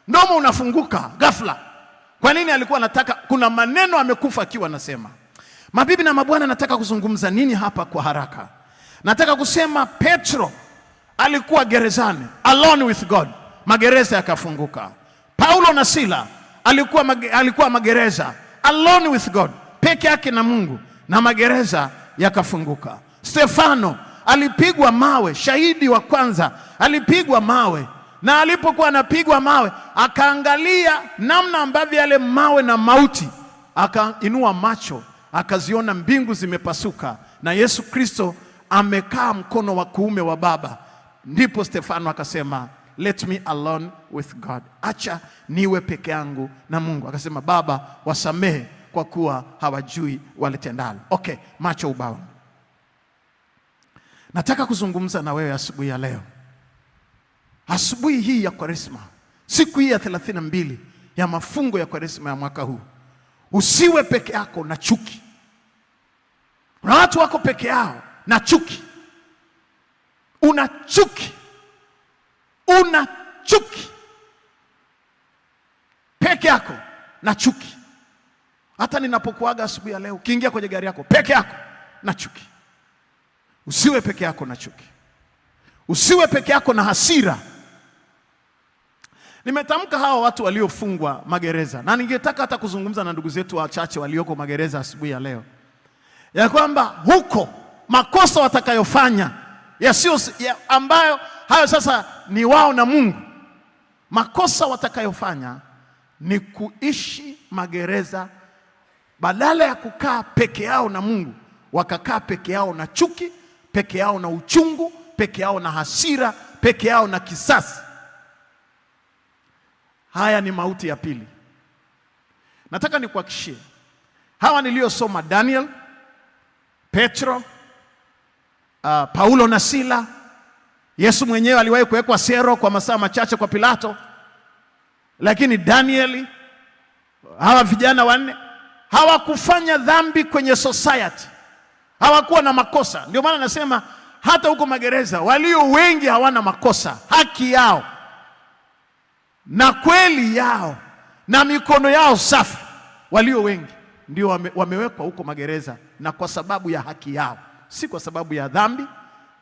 mdomo unafunguka ghafla. Kwa nini? Alikuwa anataka, kuna maneno amekufa akiwa anasema. Mabibi na mabwana, nataka kuzungumza nini hapa kwa haraka? Nataka kusema Petro alikuwa gerezani, alone with God, magereza yakafunguka. Paulo na Sila alikuwa magereza, alone with God, peke yake na Mungu, na magereza yakafunguka. Stefano alipigwa mawe, shahidi wa kwanza alipigwa mawe, na alipokuwa anapigwa mawe akaangalia namna ambavyo yale mawe na mauti, akainua macho akaziona mbingu zimepasuka na Yesu Kristo amekaa mkono wa kuume wa Baba. Ndipo Stefano akasema, let me alone with God. Acha niwe peke yangu na Mungu. Akasema, Baba wasamehe kwa kuwa hawajui walitendalo. Okay, macho ubao. Nataka kuzungumza na wewe asubuhi ya leo. Asubuhi hii ya Kwaresma, siku hii ya 32 ya mafungo ya Kwaresma ya mwaka huu. Usiwe peke yako na chuki. Kuna watu wako peke yao na chuki. Una chuki. Una chuki. Peke yako na chuki. Hata ninapokuaga asubuhi ya leo, ukiingia kwenye gari yako peke yako na chuki. Usiwe peke yako na chuki. Usiwe peke yako na hasira. Nimetamka hawa watu waliofungwa magereza, na ningetaka hata kuzungumza na ndugu zetu wachache walioko magereza asubuhi ya leo, ya kwamba huko makosa watakayofanya ambayo hayo sasa ni wao na Mungu. Makosa watakayofanya ni kuishi magereza, badala ya kukaa peke yao na Mungu, wakakaa peke yao na chuki, peke yao na uchungu, peke yao na hasira, peke yao na kisasi. Haya ni mauti ya pili. Nataka nikuhakishie, hawa niliosoma, Daniel, Petro, Paulo na Sila. Yesu mwenyewe aliwahi kuwekwa sero kwa masaa machache kwa Pilato, lakini Danieli, hawa vijana wanne hawakufanya dhambi kwenye society. Hawakuwa na makosa. Ndio maana nasema hata huko magereza walio wengi hawana makosa. Haki yao na kweli yao na mikono yao safi, walio wengi ndio wamewekwa huko magereza, na kwa sababu ya haki yao, si kwa sababu ya dhambi.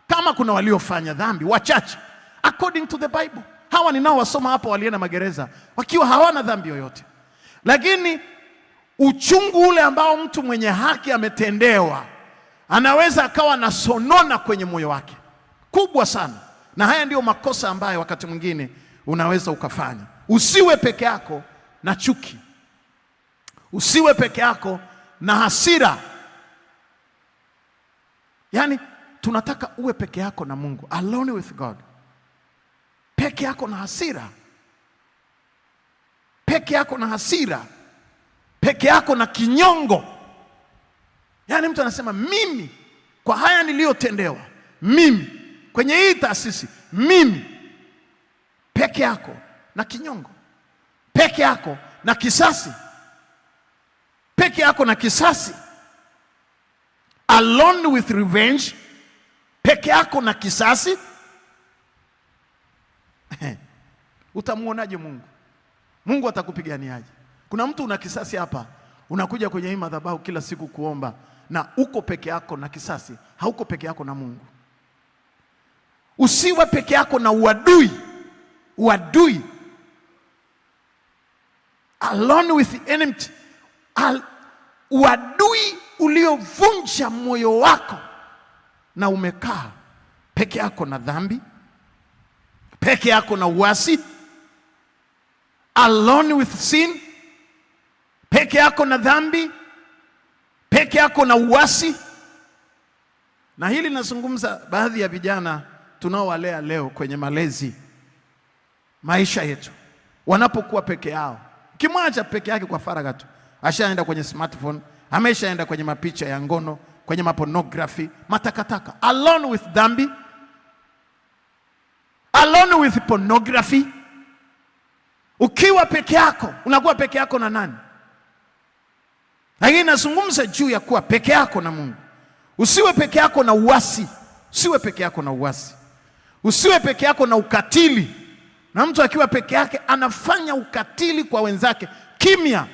Kama kuna waliofanya dhambi wachache according to the Bible, hawa ninao wasoma hapa walienda magereza wakiwa hawana dhambi yoyote. Lakini uchungu ule ambao mtu mwenye haki ametendewa, anaweza akawa na sonona kwenye moyo wake kubwa sana. Na haya ndio makosa ambayo wakati mwingine unaweza ukafanya. Usiwe peke yako na chuki. Usiwe peke yako na hasira. Yaani tunataka uwe peke yako na Mungu, alone with God. Peke yako na hasira. Peke yako na hasira. Peke yako na kinyongo. Yaani mtu anasema, mimi kwa haya niliyotendewa, mimi kwenye hii taasisi, mimi. Peke yako na kinyongo. Peke yako na kisasi. Peke yako na kisasi. Alone with revenge. Peke yako na kisasi. Utamuonaje Mungu? Mungu atakupiganiaje? Kuna mtu una kisasi hapa, unakuja kwenye hii madhabahu kila siku kuomba, na uko peke yako na kisasi. Hauko peke yako na Mungu. Usiwe peke yako na uadui. Uadui. Alone with the enemy. Uadui uliovunja moyo wako, na umekaa peke yako na dhambi, peke yako na uasi. Alone with sin. Peke yako na dhambi, peke yako na uasi. Na hili nazungumza baadhi ya vijana tunaowalea leo kwenye malezi, maisha yetu, wanapokuwa peke yao. Kimwacha peke yake kwa faragha tu, ashaenda kwenye smartphone, ameshaenda kwenye mapicha ya ngono, kwenye mapornography, matakataka. Alone with dhambi, alone with pornography. Ukiwa peke yako, unakuwa peke yako na nani? Lakini nazungumza juu ya kuwa peke yako na Mungu. Usiwe peke yako na uasi. Usiwe peke yako na uasi. Usiwe peke yako na ukatili. Na mtu akiwa peke yake anafanya ukatili kwa wenzake kimya,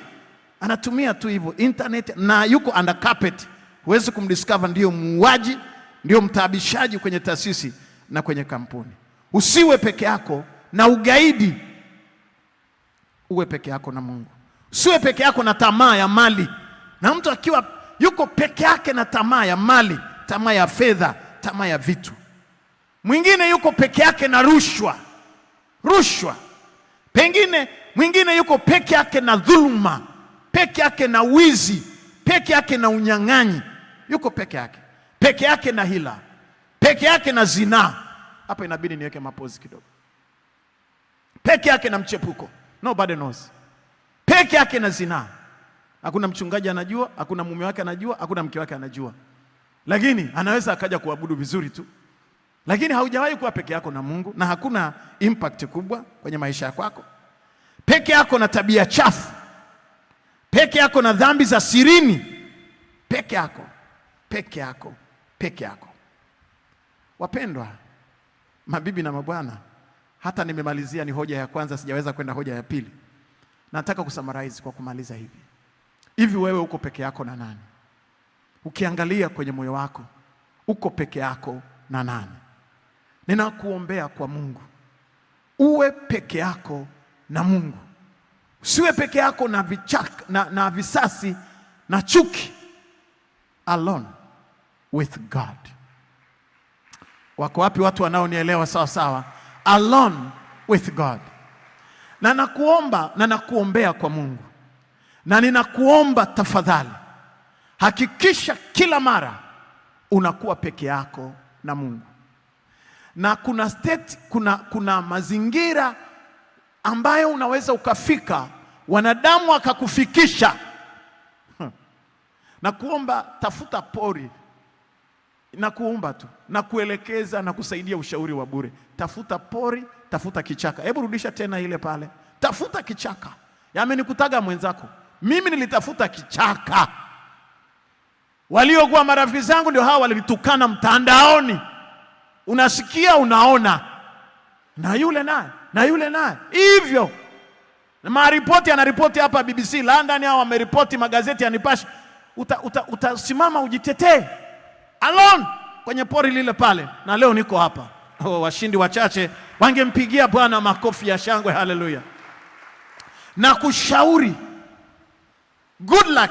anatumia tu hivyo internet, na yuko under carpet. Huwezi kumdiscover ndio muuaji, ndio mtaabishaji kwenye taasisi na kwenye kampuni. Usiwe peke yako na ugaidi. Uwe peke yako na Mungu. Usiwe peke yako na tamaa ya mali. Na mtu akiwa yuko peke yake na tamaa ya mali, tamaa ya fedha, tamaa ya vitu. Mwingine yuko peke yake na rushwa. Rushwa. Pengine mwingine yuko peke yake na dhuluma, peke yake na wizi, peke yake na unyang'anyi. Yuko peke yake. Peke yake na hila. Peke yake na zinaa. Hapa inabidi niweke mapozi kidogo. peke yake na mchepuko. Nobody knows. Peke yake na zinaa. Hakuna mchungaji anajua, hakuna mume wake anajua, hakuna mke wake anajua. Lakini anaweza akaja kuabudu vizuri tu. Lakini haujawahi kuwa peke yako na Mungu na hakuna impact kubwa kwenye maisha yako. Peke yako na tabia chafu. Peke yako na dhambi za sirini. Peke yako. Peke yako. Peke yako. Wapendwa, mabibi na mabwana, hata nimemalizia ni hoja ya kwanza, sijaweza kwenda hoja ya pili. Nataka kusummarize kwa kumaliza hivi. Hivi wewe uko peke yako na nani? Ukiangalia kwenye moyo wako, uko peke yako na nani? Ninakuombea kwa Mungu, uwe peke yako na Mungu. Usiwe peke yako na vichaka, na visasi na chuki. Alone with God. Wako wapi watu wanaonielewa sawa sawa? Alone with God. Na nakuomba na nakuombea kwa Mungu. Na ninakuomba tafadhali, hakikisha kila mara unakuwa peke yako na Mungu. Na kuna state, kuna mazingira ambayo unaweza ukafika, wanadamu wakakufikisha. Na kuomba, tafuta pori. Na kuomba tu, na kuelekeza na kusaidia ushauri wa bure. Tafuta pori, tafuta kichaka. Hebu rudisha tena ile pale. Tafuta kichaka. Yamenikutaga mwenzako. Mimi nilitafuta kichaka. Waliokuwa marafiki zangu ndio hao walinitukana mtandaoni. Unasikia, unaona. Na yule naye, na yule naye. Hivyo. Na maripoti anaripoti hapa BBC London, hao wameripoti magazeti ya Nipashe. Utasimama ujitetee. Alone kwenye pori lile pale. Na leo niko hapa. Washindi wachache wangempigia Bwana makofi ya shangwe. Haleluya. Na kushauri, good luck.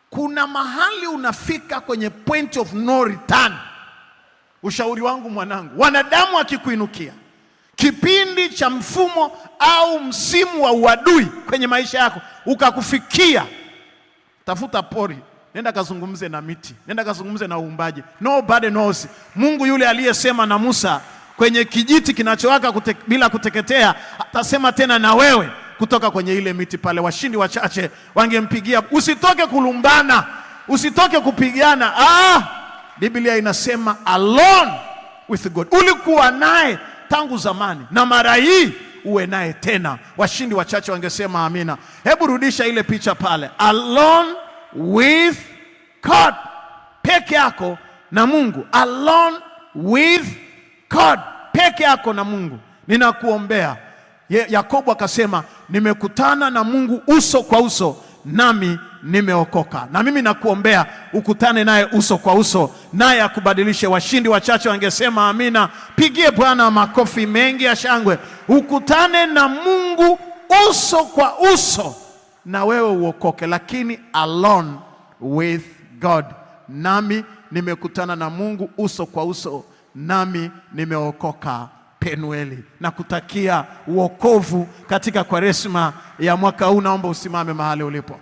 Kuna mahali unafika kwenye point of no return. Ushauri wangu mwanangu, wanadamu akikuinukia, kipindi cha mfumo au msimu wa uadui kwenye maisha yako ukakufikia, tafuta pori. Nenda kazungumze na miti. Nenda kazungumze na uumbaji. Nobody knows. Mungu yule aliyesema na Musa kwenye kijiti kinachowaka bila kuteketea, atasema tena na wewe kutoka kwenye ile miti pale. Washindi wachache wangempigia. Usitoke kulumbana. Usitoke kupigana. Biblia inasema alone with God. Ulikuwa naye tangu zamani na mara hii uwe naye tena. Washindi wachache wangesema amina. Hebu rudisha ile picha pale. Alone with God. Peke yako na Mungu. Alone with God. Peke yako na Mungu. Ninakuombea. Yakobo akasema, nimekutana na Mungu uso kwa uso, nami nimeokoka. Na mimi nakuombea ukutane naye uso kwa uso, naye akubadilishe. Washindi wachache wangesema amina. Pigie Bwana makofi mengi ya shangwe. Ukutane na Mungu uso kwa uso, na wewe uokoke. Lakini alone with God. Nami nimekutana na Mungu uso kwa uso, nami nimeokoka. Penueli. Na kutakia uokovu katika Kwaresma ya mwaka huu. Naomba usimame mahali ulipo.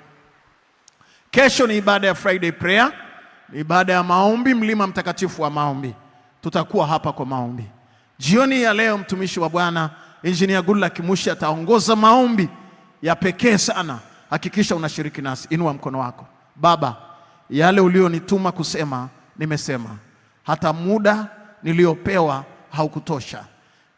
Kesho ni ibada ya Friday prayer, ni ibada ya maombi, mlima mtakatifu wa maombi. Tutakuwa hapa kwa maombi. Jioni ya leo mtumishi wa Bwana Engineer Goodluck Mushi ataongoza maombi ya pekee sana. Hakikisha unashiriki nasi. Inua mkono wako. Baba, yale ulionituma kusema nimesema. Hata muda niliopewa haukutosha.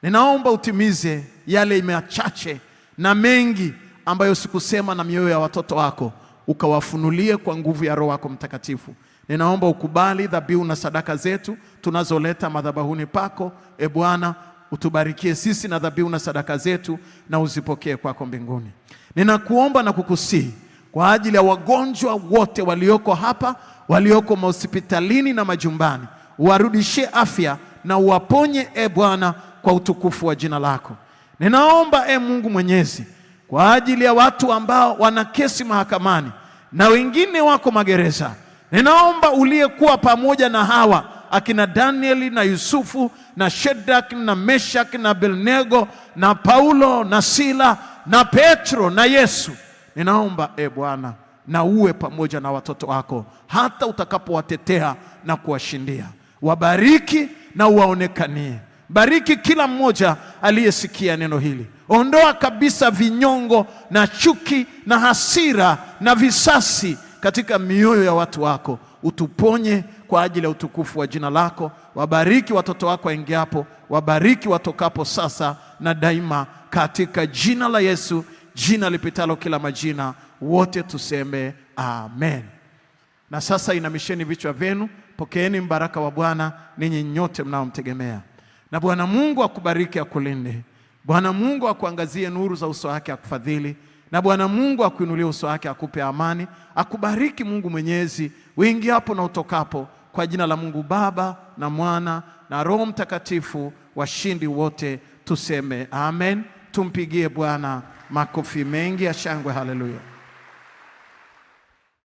Ninaomba utimize yale machache na mengi ambayo sikusema na mioyo ya watoto wako, ukawafunulie kwa nguvu ya Roho wako Mtakatifu. Ninaomba ukubali dhabihu na sadaka zetu tunazoleta madhabahuni pako. Bwana, utubarikie sisi na dhabihu na sadaka zetu, na uzipokee kwako mbinguni. Ninakuomba na kukusihi kwa ajili ya wagonjwa wote walioko hapa, walioko mahospitalini na majumbani, warudishie afya na uwaponye Bwana, kwa utukufu wa jina lako. Ninaomba Mungu Mwenyezi, kwa ajili ya watu ambao wana kesi mahakamani na wengine wako magereza. Ninaomba uliyekuwa pamoja na hawa akina Danieli na Yusufu na Shadrach na Meshach na Abednego na Paulo na Sila na Petro na Yesu, ninaomba Bwana, na uwe pamoja na watoto wako hata utakapowatetea na kuwashindia. Wabariki na uwaonekanie. Bariki kila mmoja aliyesikia neno hili. Ondoa kabisa vinyongo na chuki na hasira na visasi katika mioyo ya watu wako. Utuponye kwa ajili ya utukufu wa jina lako. Wabariki watoto wako waingiapo, wabariki watokapo sasa na daima, katika jina la Yesu, jina lipitalo kila majina. Wote tuseme amen. Na sasa inamisheni vichwa vyenu, pokeeni mbaraka wa Bwana ninyi nyote mnaomtegemea. Na Bwana Mungu akubariki, akulinde. Bwana Mungu akuangazie nuru za uso wake, akufadhili. Na Bwana Mungu akuinulie uso wake, akupe amani. Akubariki Mungu Mwenyezi, uingiapo na utokapo, kwa jina la Mungu Baba na Mwana na Roho Mtakatifu. Washindi wote tuseme amen. Tumpigie Bwana makofi mengi ya shangwe. Haleluya.